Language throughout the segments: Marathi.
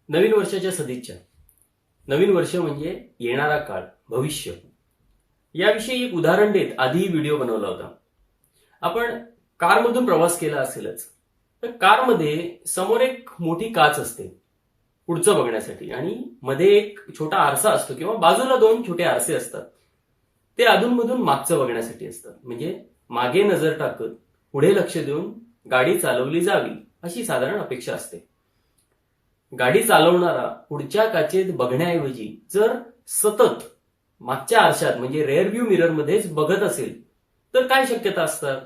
नवीन वर्षाच्या सदिच्छा. नवीन वर्ष म्हणजे येणारा काळ, भविष्य. याविषयी एक उदाहरण देत आधी व्हिडिओ बनवला होता. आपण कारमधून प्रवास केला असेलच. तर कारमध्ये समोर एक मोठी काच असते पुढचं बघण्यासाठी, आणि मध्ये एक छोटा आरसा असतो किंवा बाजूला दोन छोटे आरसे असतात. ते अधूनमधून मागचं बघण्यासाठी असतात. म्हणजे मागे नजर टाकत पुढे लक्ष देऊन गाडी चालवली जावी अशी साधारण अपेक्षा असते. गाडी चालवणारा पुढच्या काचेत बघण्याऐवजी जर सतत मागच्या आरशात म्हणजे रेअर व्ह्यू मिरर मध्येच बघत असेल तर काय शक्यता असतात?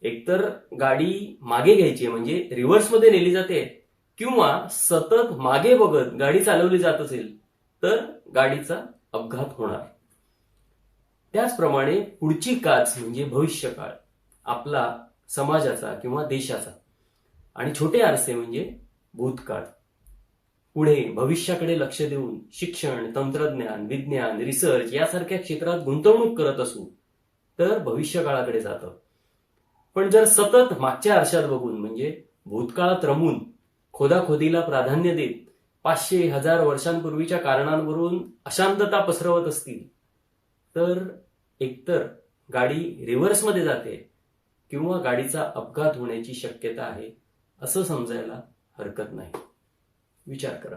एकतर गाडी मागे घ्यायची म्हणजे रिव्हर्समध्ये नेली जाते, किंवा सतत मागे बघत गाडी चालवली जात असेल तर गाडीचा अपघात होणार. त्याचप्रमाणे पुढची काच म्हणजे भविष्यकाळ, आपला, समाजाचा किंवा देशाचा, आणि छोटे आरसे म्हणजे भूतकाळ. पुढे भविष्याकडे लक्ष देऊन शिक्षण, तंत्रज्ञान, विज्ञान, रिसर्च यासारख्या क्षेत्रात गुंतवणूक करत असू तर भविष्यकाळाकडे जातं. पण जर सतत मागच्या आरशात बघून म्हणजे भूतकाळात रमून खोदाखोदीला प्राधान्य देत 500-1000 वर्षांपूर्वीच्या कारणांवरून अशांतता पसरवत असतील तर एकतर गाडी रिव्हर्समध्ये जाते किंवा गाडीचा अपघात होण्याची शक्यता आहे असं समजायला हरकत नाही. विचार करा.